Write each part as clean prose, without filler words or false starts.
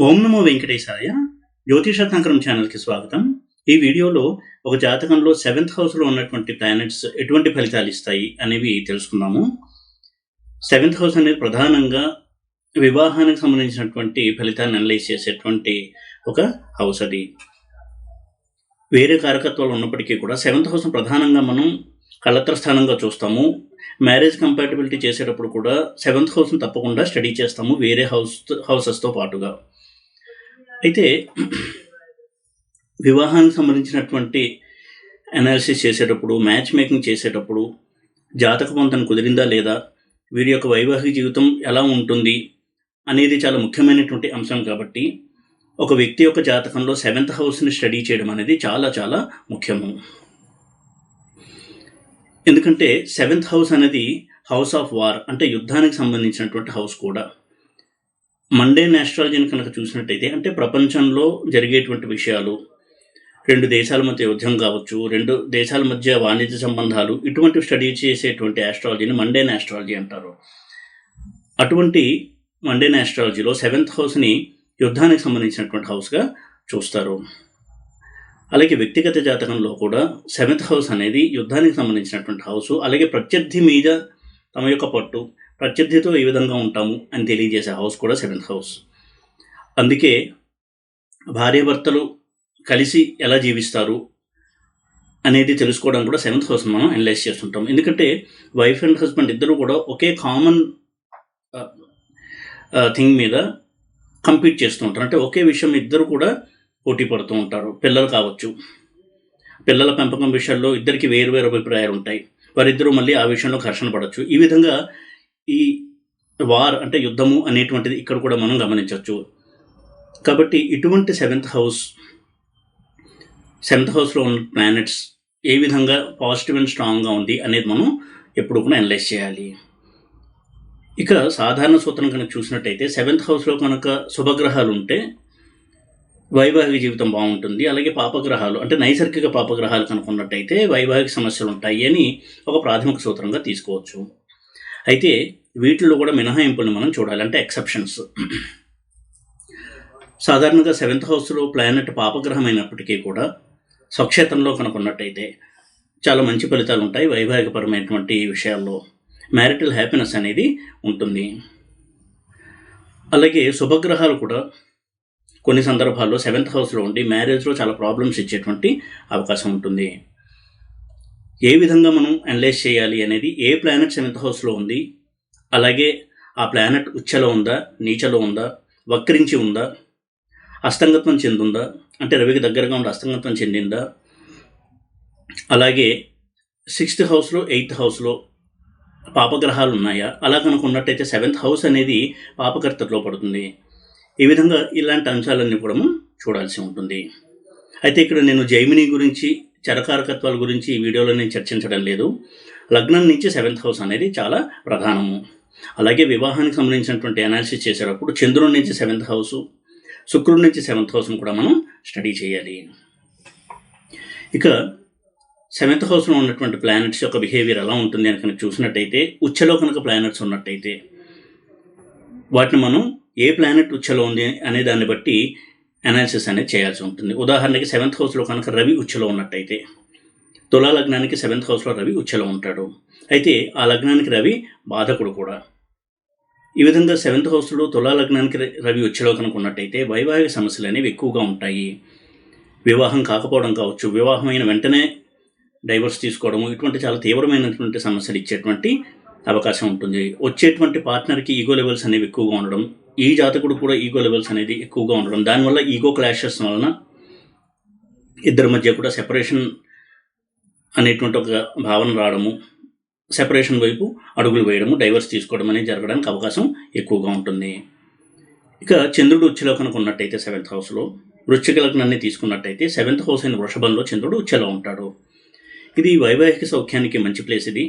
ఓం నమో వెంకటేశాయ. జ్యోతిష తంత్రం ఛానల్‌కి స్వాగతం. ఈ వీడియోలో ఒక జాతకంలో సెవెంత్ హౌస్‌లో ఉన్నటువంటి ప్లానెట్స్ ఎటువంటి ఫలితాలిస్తాయి అనేవి తెలుసుకుందాము. సెవెంత్ హౌస్ అనేది ప్రధానంగా వివాహానికి సంబంధించినటువంటి ఫలితాన్ని అనలైజ్ చేసేటువంటి ఒక హౌస్ అది. వేరే కారకత్వాలు ఉన్నప్పటికీ కూడా సెవెంత్ హౌస్‌ని ప్రధానంగా మనం కళత్ర స్థానంగా చూస్తాము. మ్యారేజ్ కంపాటబిలిటీ చేసేటప్పుడు కూడా సెవెంత్ హౌస్‌ని తప్పకుండా స్టడీ చేస్తాము వేరే హౌసెస్‌తో పాటుగా. అయితే వివాహానికి సంబంధించినటువంటి అనాలిసిస్ చేసేటప్పుడు, మ్యాచ్ మేకింగ్ చేసేటప్పుడు జాతక పొంతన కుదిరిందా లేదా, వీరి యొక్క వైవాహిక జీవితం ఎలా ఉంటుంది అనేది చాలా ముఖ్యమైనటువంటి అంశం కాబట్టి ఒక వ్యక్తి యొక్క జాతకంలో సెవెంత్ హౌస్ని స్టడీ చేయడం అనేది చాలా చాలా ముఖ్యము. ఎందుకంటే సెవెంత్ హౌస్ అనేది హౌస్ ఆఫ్ వార్, అంటే యుద్ధానికి సంబంధించినటువంటి హౌస్ కూడా. మండేన్ ఆస్ట్రాలజీని కనుక చూసినట్టయితే, అంటే ప్రపంచంలో జరిగేటువంటి విషయాలు, 2 దేశాల మధ్య యుద్ధం కావచ్చు, 2 దేశాల మధ్య వాణిజ్య సంబంధాలు, ఇటువంటి స్టడీ చేసేటువంటి ఆస్ట్రాలజీని మండేన్ ఆస్ట్రాలజీ అంటారు. అటువంటి మండేన్ ఆస్ట్రాలజీలో సెవెంత్ హౌస్ని యుద్ధానికి సంబంధించినటువంటి హౌస్గా చూస్తారు. అలాగే వ్యక్తిగత జాతకంలో కూడా సెవెంత్ హౌస్ అనేది యుద్ధానికి సంబంధించినటువంటి హౌస్. అలాగే ప్రత్యర్థి మీద తమ యొక్క పట్టు, ప్రత్యర్థితో ఏ విధంగా ఉంటాము అని తెలియజేసే హౌస్ కూడా సెవెంత్ హౌస్. అందుకే భార్యాభర్తలు కలిసి ఎలా జీవిస్తారు అనేది తెలుసుకోవడం కూడా సెవెంత్ హౌస్ని మనం అనలైజ్ చేస్తుంటాం. ఎందుకంటే వైఫ్ అండ్ హస్బెండ్ ఇద్దరు కూడా ఒకే కామన్ థింగ్ మీద కంపీట్ చేస్తూ ఉంటారు. అంటే ఒకే విషయం ఇద్దరు కూడా పోటీ పడుతూ ఉంటారు. పిల్లలు కావచ్చు, పిల్లల పెంపకం విషయాల్లో ఇద్దరికి వేరు వేరు అభిప్రాయాలు ఉంటాయి. వారిద్దరూ మళ్ళీ ఆ విషయంలో ఘర్షణ పడవచ్చు. ఈ విధంగా ఈ వార్, అంటే యుద్ధము అనేటువంటిది ఇక్కడ కూడా మనం గమనించవచ్చు. కాబట్టి ఇటువంటి సెవెంత్ హౌస్లో ఉన్న ప్లానెట్స్ ఏ విధంగా పాజిటివ్ అండ్ స్ట్రాంగ్గా ఉంది అనేది మనం ఎప్పుడు కూడా అనలైజ్ చేయాలి. ఇక సాధారణ సూత్రం కనుక చూసినట్టయితే సెవెంత్ హౌస్లో కనుక శుభగ్రహాలు ఉంటే వైవాహిక జీవితం బాగుంటుంది. అలాగే పాపగ్రహాలు, అంటే నైసర్గిక పాపగ్రహాలు కనుక ఉన్నట్టయితే వైవాహిక సమస్యలు ఉంటాయి అని ఒక ప్రాథమిక సూత్రంగా తీసుకోవచ్చు. అయితే వీటిల్లో కూడా మినహాయింపులను మనం చూడాలి, అంటే ఎక్సెప్షన్స్. సాధారణంగా సెవెంత్ హౌస్లో ప్లానెట్ పాపగ్రహం అయినప్పటికీ కూడా స్వక్షేత్రంలో కనుక ఉన్నట్టయితే చాలా మంచి ఫలితాలు ఉంటాయి. వైవాహికపరమైనటువంటి విషయాల్లో మ్యారిటల్ హ్యాపీనెస్ అనేది ఉంటుంది. అలాగే శుభగ్రహాలు కూడా కొన్ని సందర్భాల్లో సెవెంత్ హౌస్లో ఉండి మ్యారేజ్లో చాలా ప్రాబ్లమ్స్ ఇచ్చేటువంటి అవకాశం ఉంటుంది. ఏ విధంగా మనం అనలైజ్ చేయాలి అనేది, ఏ ప్లానెట్ సెవెంత్ హౌస్లో ఉంది, అలాగే ఆ ప్లానెట్ ఉచ్చలో ఉందా, నీచలో ఉందా, వక్రించి ఉందా, అస్తంగత్వం చెందుందా, అంటే రవికి దగ్గరగా ఉండి అస్తంగత్వం చెందిందా, అలాగే 6th హౌస్లో 8th హౌస్లో పాపగ్రహాలు ఉన్నాయా, అలా కనుక ఉన్నట్టయితే సెవెంత్ హౌస్ అనేది పాపకర్తలో పడుతుంది. ఈ విధంగా ఇలాంటి అంశాలన్నీ కూడా మనం చూడాల్సి ఉంటుంది. అయితే ఇక్కడ నేను జైమిని గురించి, చరకారకత్వాల గురించి ఈ వీడియోలో నేను చర్చించడం లేదు. లగ్నం నుంచి సెవెంత్ హౌస్ అనేది చాలా ప్రధానము. అలాగే వివాహానికి సంబంధించినటువంటి అనాలిసిస్ చేసేటప్పుడు చంద్రుడి నుంచి సెవెంత్ హౌస్, శుక్రుడి నుంచి సెవెంత్ హౌస్ను కూడా మనం స్టడీ చేయాలి. ఇక సెవెంత్ హౌస్లో ఉన్నటువంటి ప్లానెట్స్ యొక్క బిహేవియర్ ఎలా ఉంటుంది అని కనుక చూసినట్టయితే, ఉచ్చలో కనుక ప్లానెట్స్ ఉన్నట్టయితే వాటిని మనం ఏ ప్లానెట్ ఉచ్చలో ఉంది అనే దాన్ని బట్టి అనాలిసిస్ అనేది చేయాల్సి ఉంటుంది. ఉదాహరణకి సెవెంత్ హౌస్లో కనుక రవి ఉచ్చలో ఉన్నట్టయితే, తులా లగ్నానికి సెవెంత్ హౌస్లో రవి ఉచ్చలో ఉంటాడు. అయితే ఆ లగ్నానికి రవి బాధకుడు కూడా. ఈ విధంగా సెవెంత్ హౌస్లో తులా లగ్నానికి రవి ఉచ్చలో కనుక ఉన్నట్టయితే వైవాహిక సమస్యలు అనేవి ఎక్కువగా ఉంటాయి. వివాహం కాకపోవడం కావచ్చు, వివాహమైన వెంటనే డైవర్స్ తీసుకోవడము, ఇటువంటి చాలా తీవ్రమైనటువంటి సమస్యలు ఇచ్చేటువంటి అవకాశం ఉంటుంది. వచ్చేటువంటి పార్ట్నర్కి ఈగో లెవెల్స్ అనేవి ఎక్కువగా ఉండడం, ఈ జాతకుడు కూడా ఈగో లెవెల్స్ అనేది ఎక్కువగా ఉండడం, దానివల్ల ఈగో క్లాషెస్ వలన ఇద్దరి మధ్య కూడా సెపరేషన్ అనేటువంటి ఒక భావన రావడము, సెపరేషన్ వైపు అడుగులు వేయడము, డైవర్స్ తీసుకోవడం అనేది జరగడానికి అవకాశం ఎక్కువగా ఉంటుంది. ఇక చంద్రుడు ఉచ్చలో కనుక ఉన్నట్టయితే సెవెంత్ హౌస్లో, వృశ్చిక లగ్నాన్ని తీసుకున్నట్టయితే సెవెంత్ హౌస్ అయిన వృషభంలో చంద్రుడు ఉచ్చలో ఉంటాడు. ఇది వైవాహిక సౌఖ్యానికి మంచి ప్లేస్. ఇది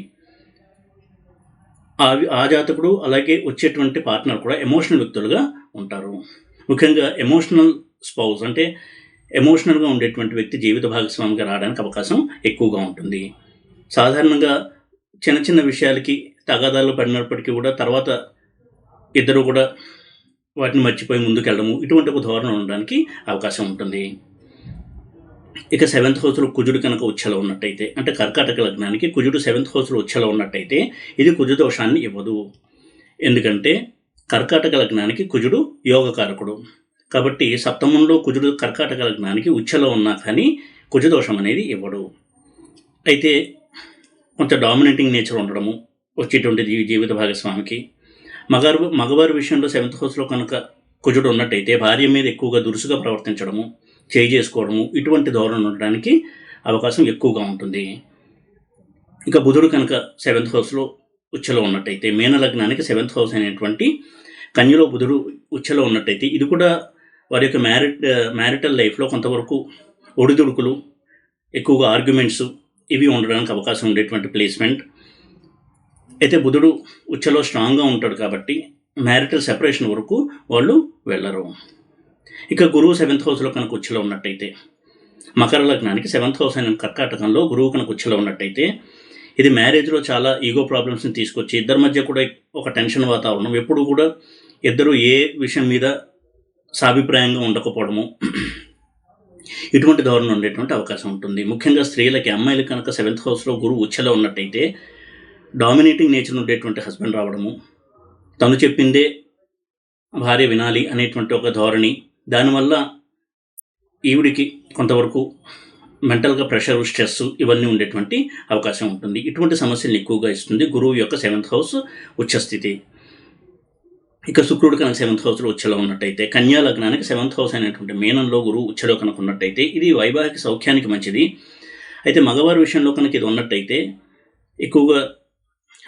ఆ జాతకుడు అలాగే వచ్చేటువంటి పార్ట్నర్ కూడా ఎమోషనల్ వ్యక్తులుగా ఉంటారు. ముఖ్యంగా ఎమోషనల్ స్పౌస్, అంటే ఎమోషనల్గా ఉండేటువంటి వ్యక్తి జీవిత భాగస్వామిగా రావడానికి అవకాశం ఎక్కువగా ఉంటుంది. సాధారణంగా చిన్న చిన్న విషయాలకి తగాదాలు పడినప్పటికీ కూడా తర్వాత ఇద్దరు కూడా వాటిని మర్చిపోయి ముందుకెళ్ళడము, ఇటువంటి ఒక ధోరణి ఉండడానికి అవకాశం ఉంటుంది. ఇక 7th హౌస్లో కుజుడు కనుక ఉచ్చలో ఉన్నట్టయితే, అంటే కర్కాటక లగ్నానికి కుజుడు 7th హౌస్లో ఉచ్చలో ఉన్నట్టయితే ఇది కుజు దోషాన్ని ఇవ్వదు. ఎందుకంటే కర్కాటక లగ్నానికి కుజుడు యోగకారకుడు. కాబట్టి సప్తమంలో కుజుడు కర్కాటక లగ్నానికి ఉచ్చలో ఉన్నా కానీ కుజు దోషం అనేది ఇవ్వడు. అయితే కొంత డామినేటింగ్ నేచర్ ఉండడము వచ్చేటువంటి జీవిత భాగస్వామికి, మగవారి విషయంలో 7th హౌస్లో కనుక కుజుడు ఉన్నట్టయితే భార్య మీద ఎక్కువగా దురుసుగా ప్రవర్తించడము, చేయి చేసుకోవడము, ఇటువంటి ధోరణి ఉండడానికి అవకాశం ఎక్కువగా ఉంటుంది. ఇక బుధుడు కనుక 7th హౌస్లో ఉచ్చలో ఉన్నట్టయితే, మీన లగ్నానికి 7th హౌస్ అనేటువంటి కన్యలో బుధుడు ఉచ్చలో ఉన్నట్టయితే ఇది కూడా వారి యొక్క మ్యారిటల్ లైఫ్లో కొంతవరకు ఒడిదుడుకులు, ఎక్కువగా ఆర్గ్యుమెంట్స్ ఇవి ఉండడానికి అవకాశం ఉండేటువంటి ప్లేస్మెంట్. అయితే బుధుడు ఉచ్చలో స్ట్రాంగ్గా ఉంటాడు కాబట్టి మ్యారిటల్ సెపరేషన్ వరకు వాళ్ళు వెళ్ళరు. ఇక గురువు 7th హౌస్లో కనుక ఉచ్చలో ఉన్నట్టయితే, మకర లగ్నానికి 7th హౌస్ అనే కర్కాటకంలో గురువు కనుక ఉచ్చలో ఉన్నట్టయితే ఇది మ్యారేజ్లో చాలా ఈగో ప్రాబ్లమ్స్ని తీసుకొచ్చి ఇద్దరి మధ్య కూడా ఒక టెన్షన్ వాతావరణం, ఎప్పుడు కూడా ఇద్దరు ఏ విషయం మీద సాభిప్రాయంగా ఉండకపోవడము, ఇటువంటి ధోరణి ఉండేటువంటి అవకాశం ఉంటుంది. ముఖ్యంగా స్త్రీలకి, అమ్మాయిలకి కనుక 7th హౌస్లో గురువు ఉచ్చలో ఉన్నట్టయితే డామినేటింగ్ నేచర్ ఉండేటువంటి హస్బెండ్ రావడము, తను చెప్పిందే భార్య వినాలి అనేటువంటి ఒక ధోరణి, దానివల్ల ఈవిడికి కొంతవరకు మెంటల్గా ప్రెషర్, స్ట్రెస్ ఇవన్నీ ఉండేటువంటి అవకాశం ఉంటుంది. ఇటువంటి సమస్యలను ఎక్కువగా ఇస్తుంది గురువు యొక్క 7th హౌస్ ఉచ్చస్థితి. ఇక శుక్రుడు కనుక 7th హౌస్లో ఉచ్చలో ఉన్నట్టయితే, కన్యా లగ్నానికి 7th హౌస్ అనేటువంటి మీనంలో గురువు ఉచ్చలో కనుక ఉన్నట్టయితే ఇది వైవాహిక సౌఖ్యానికి మంచిది. అయితే మగవారి విషయంలో కనుక ఇది ఉన్నట్టయితే ఎక్కువగా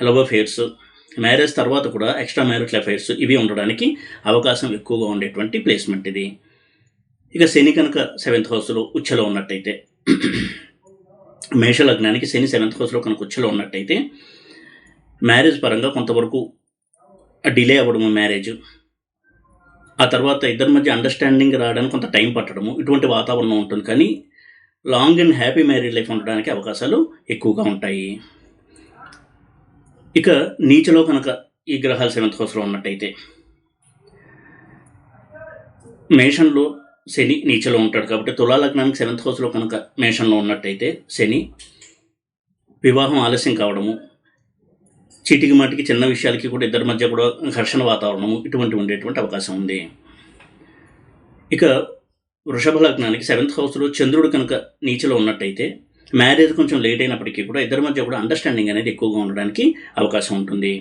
లవ్ అఫేర్స్, మ్యారేజ్ తర్వాత కూడా ఎక్స్ట్రా మ్యారిటల్ అఫైర్స్ ఇవి ఉండడానికి అవకాశం ఎక్కువగా ఉండేటువంటి ప్లేస్మెంట్ ఇది. ఇక శని కనుక 7th హౌస్లో ఉచ్చలో ఉన్నట్టయితే, మేష లగ్నానికి శని 7th హౌస్లో కనుక ఉచ్చలో ఉన్నట్టయితే మ్యారేజ్ పరంగా కొంతవరకు డిలే అవ్వడము మ్యారేజ్, ఆ తర్వాత ఇద్దరి మధ్య అండర్స్టాండింగ్ రావడానికి కొంత టైం పట్టడము, ఇటువంటి వాతావరణం ఉంటుంది. కానీ long and happy marriage life ఉండడానికి అవకాశాలు ఎక్కువగా ఉంటాయి. ఇక నీచలో కనుక ఈ గ్రహాలు 7th హౌస్లో ఉన్నట్టయితే, మేషంలో శని నీచలో ఉంటాడు కాబట్టి తులా లగ్నానికి 7th హౌస్లో కనుక మేషంలో ఉన్నట్టయితే శని వివాహం ఆలస్యం కావడము, చీటికి మాటికి చిన్న విషయాలకి కూడా ఇద్దరి మధ్య కూడా ఘర్షణ వాతావరణము, ఇటువంటి ఉండేటువంటి అవకాశం ఉంది. ఇక వృషభ లగ్నానికి 7th హౌస్లో చంద్రుడు కనుక నీచలో ఉన్నట్టయితే మ్యారేజ్ కొంచెం లేట్ అయినప్పటికీ కూడా ఇద్దరి మధ్య కూడా అండర్స్టాండింగ్ అనేది ఎక్కువగా ఉండడానికి అవకాశం ఉంటుంది.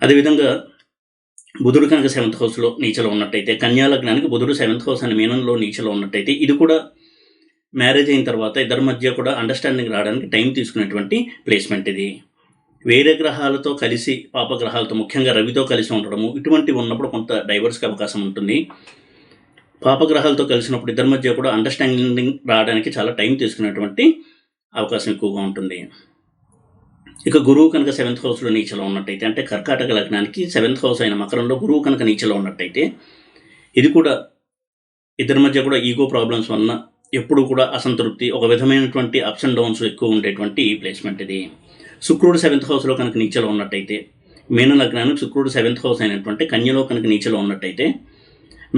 అదేవిధంగా బుధుడు కనుక 7th హౌస్లో నీచలో ఉన్నట్టయితే, కన్యా లగ్నానికి బుధుడు 7th హౌస్ అనే మీనంలో నీచలో ఉన్నట్టయితే ఇది కూడా మ్యారేజ్ అయిన తర్వాత ఇద్దరి మధ్య కూడా అండర్స్టాండింగ్ రావడానికి టైం తీసుకునేటువంటి ప్లేస్మెంట్ ఇది. వేరే గ్రహాలతో కలిసి, పాపగ్రహాలతో ముఖ్యంగా రవితో కలిసి ఉండడము, ఇటువంటివి ఉన్నప్పుడు కొంత డైవర్స్కి అవకాశం ఉంటుంది. పాపగ్రహాలతో కలిసినప్పుడు ఇద్దరి మధ్య కూడా అండర్స్టాండింగ్ రావడానికి చాలా టైం తీసుకునేటువంటి అవకాశం ఎక్కువగా ఉంటుంది. ఇక గురువు కనుక 7th హౌస్లో నీచలో ఉన్నట్టయితే, అంటే కర్కాటక లగ్నానికి 7th హౌస్ అయిన మకరంలో గురువు కనుక నీచలో ఉన్నట్టయితే ఇది కూడా ఇద్దరి మధ్య కూడా ఈగో ప్రాబ్లమ్స్ వలన ఎప్పుడు కూడా అసంతృప్తి, ఒక విధమైనటువంటి అప్స్ అండ్ డౌన్స్ ఎక్కువ ఉండేటువంటి ప్లేస్మెంట్ ఇది. శుక్రుడు 7th హౌస్లో కనుక నీచలో ఉన్నట్టయితే, మీన లగ్నానికి శుక్రుడు 7th హౌస్ అయినటువంటి కన్యలో కనుక నీచలో ఉన్నట్టయితే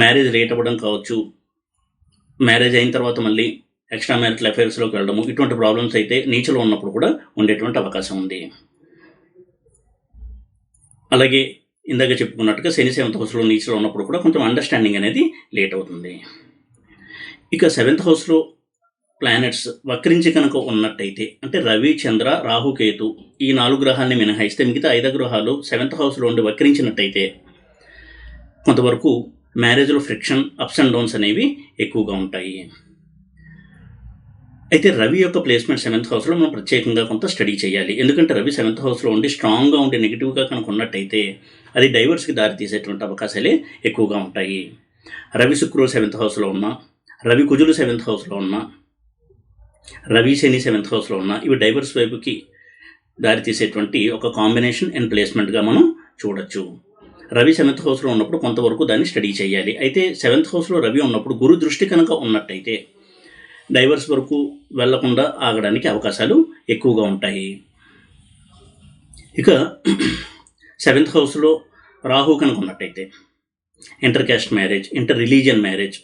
మ్యారేజ్ లేట్ అవ్వడం కావచ్చు, మ్యారేజ్ అయిన తర్వాత మళ్ళీ ఎక్స్ట్రా మ్యారిటల్ అఫైర్స్లోకి వెళ్ళడము, ఇటువంటి ప్రాబ్లమ్స్ అయితే నీచలో ఉన్నప్పుడు కూడా ఉండేటువంటి అవకాశం ఉంది. అలాగే ఇందాక చెప్పుకున్నట్టుగా శని 7th హౌస్లో నీచలో ఉన్నప్పుడు కూడా కొంచెం అండర్స్టాండింగ్ అనేది లేట్ అవుతుంది. ఇక 7th హౌస్లో ప్లానెట్స్ వక్రించి కనుక ఉన్నట్టయితే, అంటే రవి, చంద్ర, రాహు, కేతు ఈ 4 గ్రహాలని మినహాయిస్తే మిగతా 5 గ్రహాలు 7th హౌస్లో ఉండి వక్రించినట్టయితే కొంతవరకు మ్యారేజ్లో ఫ్రిక్షన్, అప్స్ అండ్ డౌన్స్ అనేవి ఎక్కువగా ఉంటాయి. అయితే రవి యొక్క ప్లేస్మెంట్ 7th హౌస్లో మనం ప్రత్యేకంగా కొంత స్టడీ చేయాలి. ఎందుకంటే రవి 7th హౌస్లో ఉండి స్ట్రాంగ్గా ఉండి నెగిటివ్గా కనుక ఉన్నట్టయితే అది డైవర్స్కి దారి తీసేటువంటి అవకాశాలే ఎక్కువగా ఉంటాయి. రవి శుక్రుడు 7th హౌస్లో ఉన్నా, రవి కుజులు 7th హౌస్లో ఉన్నా, రవి శని 7th హౌస్లో ఉన్నా ఇవి డైవర్స్ వైపుకి దారి తీసేటువంటి ఒక కాంబినేషన్ అండ్ ప్లేస్మెంట్గా మనం చూడొచ్చు. రవి 7th హౌస్లో ఉన్నప్పుడు కొంతవరకు దాన్ని స్టడీ చేయాలి. అయితే 7th హౌస్లో రవి ఉన్నప్పుడు గురు దృష్టి కనుక ఉన్నట్టయితే డైవర్స్ వరకు వెళ్లకుండా ఆగడానికి అవకాశాలు ఎక్కువగా ఉంటాయి. ఇక 7th హౌస్లో రాహు కనుక ఉన్నట్టయితే, inter caste marriage, inter religion marriage,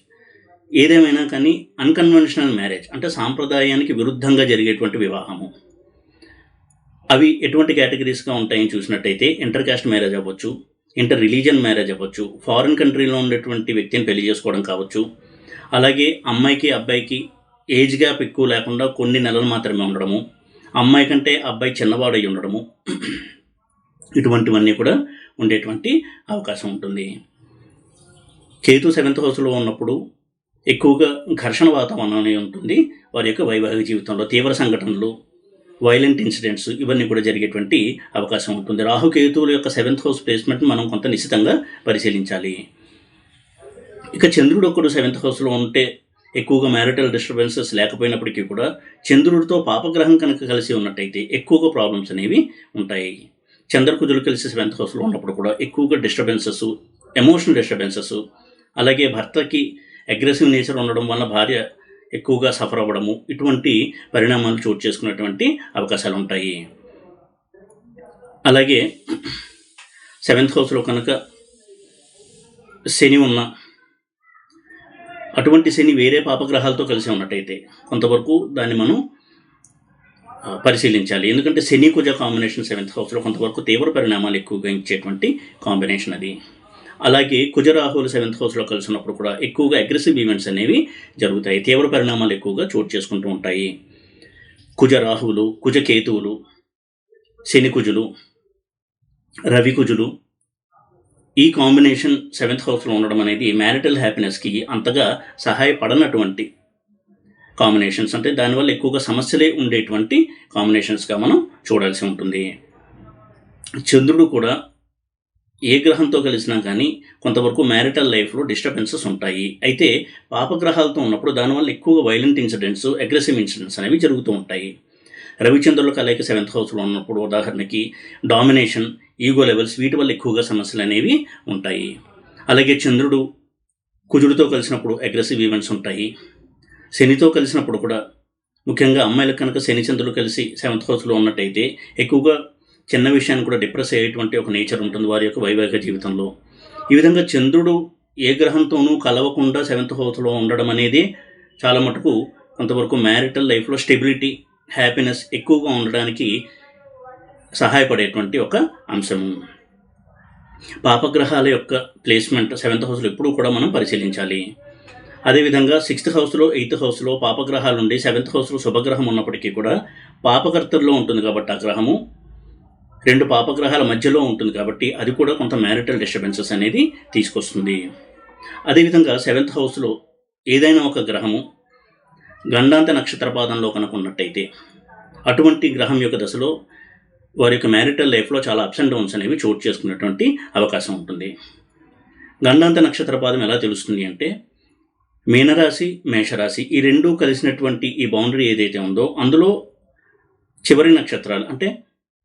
ఏదేమైనా కానీ అన్కన్వెన్షనల్ మ్యారేజ్ అంటే సాంప్రదాయానికి విరుద్ధంగా జరిగేటువంటి వివాహము. అవి ఎటువంటి కేటగిరీస్గా ఉంటాయని చూసినట్టయితే ఇంటర్ క్యాస్ట్ మ్యారేజ్ అవ్వచ్చు, ఇంటర్ రిలీజియన్ మ్యారేజ్ అవ్వచ్చు, ఫారిన్ కంట్రీలో ఉండేటువంటి వ్యక్తిని పెళ్లి చేసుకోవడం కావచ్చు, అలాగే అమ్మాయికి అబ్బాయికి ఏజ్ గ్యాప్ ఎక్కువ లేకుండా కొన్ని నెలలు మాత్రమే ఉండడము, అమ్మాయి కంటే అబ్బాయి చిన్నవాడై ఉండడము, ఇటువంటివన్నీ కూడా ఉండేటువంటి అవకాశం ఉంటుంది. కేతు 7th హౌస్లో ఉన్నప్పుడు ఎక్కువగా ఘర్షణ వాతావరణం అనేది ఉంటుంది. వారి యొక్క వైవాహిక జీవితంలో తీవ్ర సంఘటనలు, వైలెంట్ ఇన్సిడెంట్స్ ఇవన్నీ కూడా జరిగేటువంటి అవకాశం ఉంటుంది. రాహుకేతువుల యొక్క 7th హౌస్ ప్లేస్మెంట్ మనం కొంత నిశ్చితంగా పరిశీలించాలి. ఇక చంద్రుడు ఒకడు 7th హౌస్లో ఉంటే ఎక్కువగా మ్యారిటల్ డిస్టర్బెన్సెస్ లేకపోయినప్పటికీ కూడా చంద్రుడితో పాపగ్రహం కనుక కలిసి ఉన్నట్టయితే ఎక్కువగా ప్రాబ్లమ్స్ అనేవి ఉంటాయి. చంద్రకుజులు కలిసి 7th హౌస్లో ఉన్నప్పుడు కూడా ఎక్కువగా డిస్టర్బెన్సెస్, ఎమోషనల్ డిస్టర్బెన్సెస్, అలాగే భర్తకి అగ్రెసివ్ నేచర్ ఉండడం వల్ల భార్య ఎక్కువగా సఫర్ అవ్వడము, ఇటువంటి పరిణామాలు చోటు చేసుకునేటువంటి అవకాశాలు ఉంటాయి. అలాగే 7th హౌస్లో కనుక శని ఉన్న, అటువంటి శని వేరే పాపగ్రహాలతో కలిసి ఉన్నట్టయితే కొంతవరకు దాన్ని మనం పరిశీలించాలి. ఎందుకంటే శని కుజ కాంబినేషన్ 7th హౌస్లో కొంతవరకు తీవ్ర పరిణామాలు ఎక్కువగా ఇచ్చేటువంటి కాంబినేషన్ అది. అలాగే కుజరాహువులు 7th హౌస్లో కలిసి ఉన్నప్పుడు కూడా ఎక్కువగా అగ్రెసివ్ ఈవెంట్స్ అనేవి జరుగుతాయి, తీవ్ర పరిణామాలు ఎక్కువగా చోటు చేసుకుంటూ ఉంటాయి. కుజరాహువులు, కుజకేతువులు, శని కుజులు, రవి కుజులు ఈ కాంబినేషన్ 7th హౌస్లో ఉండడం అనేది మ్యారిటల్ హ్యాపీనెస్కి అంతగా సహాయపడనటువంటి కాంబినేషన్స్, అంటే దానివల్ల ఎక్కువగా సమస్యలే ఉండేటువంటి కాంబినేషన్స్గా మనం చూడాల్సి ఉంటుంది. చంద్రుడు కూడా ఏ గ్రహంతో కలిసినా కానీ కొంతవరకు మ్యారిటల్ లైఫ్లో డిస్టర్బెన్సెస్ ఉంటాయి. అయితే పాపగ్రహాలతో ఉన్నప్పుడు దానివల్ల ఎక్కువగా వైలెంట్ ఇన్సిడెంట్స్, అగ్రెసివ్ ఇన్సిడెంట్స్ అనేవి జరుగుతూ ఉంటాయి. రవిచంద్రుల కలయిక 7th హౌస్లో ఉన్నప్పుడు ఉదాహరణకి డామినేషన్, ఈగో లెవెల్స్, వీటి వల్ల ఎక్కువగా సమస్యలు అనేవి ఉంటాయి. అలాగే చంద్రుడు కుజుడితో కలిసినప్పుడు అగ్రెసివ్ ఈవెంట్స్ ఉంటాయి. శనితో కలిసినప్పుడు కూడా ముఖ్యంగా అమ్మాయిలకు కనుక శని చంద్రులు కలిసి 7th హౌస్లో ఉన్నట్టయితే ఎక్కువగా చిన్న విషయాన్ని కూడా డిప్రెస్ అయ్యేటువంటి ఒక నేచర్ ఉంటుంది వారి యొక్క వైవాహిక జీవితంలో. ఈ విధంగా చంద్రుడు ఏ గ్రహంతోనూ కలవకుండా 7th హౌస్లో ఉండడం అనేది చాలా మటుకు కొంతవరకు మ్యారిటల్ లైఫ్లో స్టెబిలిటీ, హ్యాపీనెస్ ఎక్కువగా ఉండడానికి సహాయపడేటువంటి ఒక అంశము. పాపగ్రహాల యొక్క ప్లేస్మెంట్ 7th హౌస్లో ఎప్పుడూ కూడా మనం పరిశీలించాలి. అదేవిధంగా 6th హౌస్లో, 8th హౌస్లో పాపగ్రహాలు ఉండి 7th హౌస్లో శుభగ్రహం ఉన్నప్పటికీ కూడా పాపకర్తల్లో ఉంటుంది కాబట్టి ఆ గ్రహము 2 పాపగ్రహాల మధ్యలో ఉంటుంది కాబట్టి అది కూడా కొంత మ్యారిటల్ డిస్టర్బెన్సెస్ అనేది తీసుకొస్తుంది. అదేవిధంగా 7th హౌస్లో ఏదైనా ఒక గ్రహము గండాంత నక్షత్రపాదంలో కనుక ఉన్నట్టయితే అటువంటి గ్రహం యొక్క దశలో వారి యొక్క మ్యారిటల్ లైఫ్లో చాలా అప్స్ అండ్ డౌన్స్ అనేవి చోటు చేసుకునేటువంటి అవకాశం ఉంటుంది. గండాంత నక్షత్రపాదం ఎలా తెలుస్తుంది అంటే మీనరాశి, మేషరాశి ఈ రెండూ కలిసినటువంటి ఈ బౌండరీ ఏదైతే ఉందో అందులో చివరి నక్షత్రాలు అంటే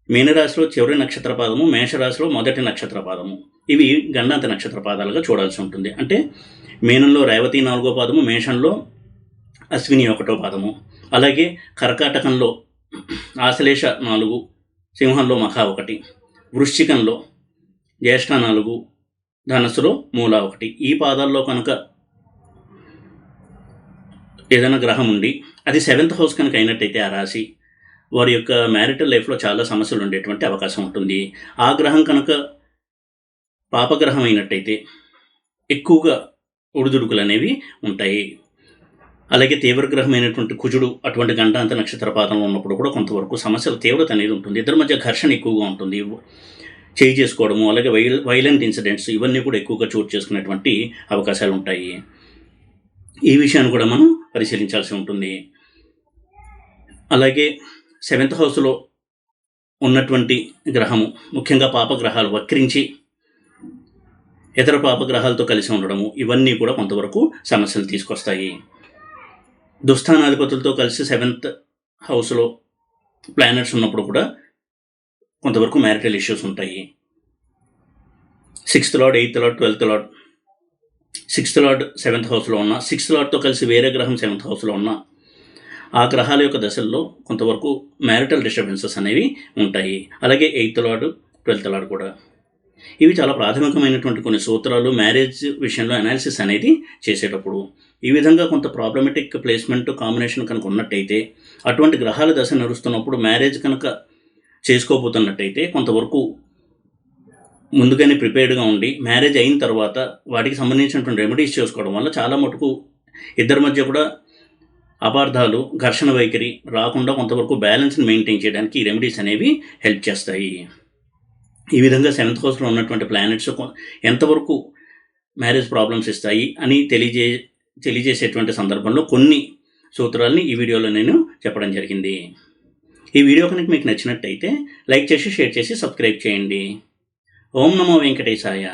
మీనరాశిలో చివరి నక్షత్రపాదము, మేషరాశిలో మొదటి నక్షత్రపాదము, ఇవి గండాంత నక్షత్రపాదాలుగా చూడాల్సి ఉంటుంది. అంటే మీనంలో రేవతి 4వ పాదము, మేషంలో అశ్విని 1వ పాదము, అలాగే కర్కాటకంలో ఆశ్లేష 4, సింహంలో మఖ 1, వృశ్చికంలో జ్యేష్ఠ 4, ధనస్సులో మూల 1. ఈ పాదాల్లో కనుక ఏదైనా గ్రహం ఉండి అది 7th హౌస్ కనుక అయినట్టయితే ఆ రాశి వారి యొక్క మ్యారిటల్ లైఫ్లో చాలా సమస్యలు ఉండేటువంటి అవకాశం ఉంటుంది. ఆ గ్రహం కనుక పాపగ్రహం అయినట్టయితే ఎక్కువగా ఒడిదుడుకులు అనేవి ఉంటాయి. అలాగే తీవ్రగ్రహమైనటువంటి కుజుడు అటువంటి గండాంత నక్షత్రపాదంలో ఉన్నప్పుడు కూడా కొంతవరకు సమస్యల తీవ్రత అనేది ఉంటుంది. ఇద్దరి మధ్య ఘర్షణ ఎక్కువగా ఉంటుంది. చేయి చేసుకోవడము, అలాగే వైలెంట్ ఇన్సిడెంట్స్ ఇవన్నీ కూడా ఎక్కువగా చోటు చేసుకునేటువంటి అవకాశాలు ఉంటాయి. ఈ విషయాన్ని కూడా మనం పరిశీలించాల్సి ఉంటుంది. అలాగే 7th హౌస్లో ఉన్నటువంటి గ్రహము ముఖ్యంగా పాపగ్రహాలు వక్రించి ఇతర పాపగ్రహాలతో కలిసి ఉండడము ఇవన్నీ కూడా కొంతవరకు సమస్యలు తీసుకొస్తాయి. దుస్థానాధిపతులతో కలిసి 7th హౌస్లో ప్లానెట్స్ ఉన్నప్పుడు కూడా కొంతవరకు మ్యారిటల్ ఇష్యూస్ ఉంటాయి. 6th lord, 8th lord, 12th lord, 6th lord 7th హౌస్లో ఉన్న, 6th లార్డ్తో కలిసి వేరే గ్రహం 7th హౌస్లో ఉన్న ఆ గ్రహాల యొక్క దశల్లో కొంతవరకు మ్యారిటల్ డిస్టర్బెన్సెస్ అనేవి ఉంటాయి. అలాగే 8th లార్డ్, 12th లార్డ్ కూడా. ఇవి చాలా ప్రాథమికమైనటువంటి కొన్ని సూత్రాలు మ్యారేజ్ విషయంలో అనాలిసిస్ అనేది చేసేటప్పుడు. ఈ విధంగా కొంత ప్రాబ్లమెటిక్ ప్లేస్మెంట్ కాంబినేషన్ కనుక ఉన్నట్టయితే, అటువంటి గ్రహాల దశ నడుస్తున్నప్పుడు మ్యారేజ్ కనుక చేసుకోబోతున్నట్టయితే కొంతవరకు ముందుగానే ప్రిపేర్డ్గా ఉండి మ్యారేజ్ అయిన తర్వాత వాటికి సంబంధించినటువంటి రెమెడీస్ చేసుకోవడం వల్ల చాలా మటుకు ఇద్దరి మధ్య కూడా అపార్థాలు, ఘర్షణ వైఖరి రాకుండా కొంతవరకు బ్యాలెన్స్ని మెయింటైన్ చేయడానికి ఈ రెమెడీస్ అనేవి హెల్ప్ చేస్తాయి. ఈ విధంగా 7th హౌస్లో ఉన్నటువంటి ప్లానెట్స్ ఎంతవరకు మ్యారేజ్ ప్రాబ్లమ్స్ ఇస్తాయి అని తెలియజేసేటువంటి సందర్భంలో కొన్ని సూత్రాలని ఈ వీడియోలో నేను చెప్పడం జరిగింది. ఈ వీడియో కనుక మీకు నచ్చినట్టయితే లైక్ చేసి, షేర్ చేసి, సబ్స్క్రైబ్ చేయండి. ఓం నమో వెంకటేశాయ.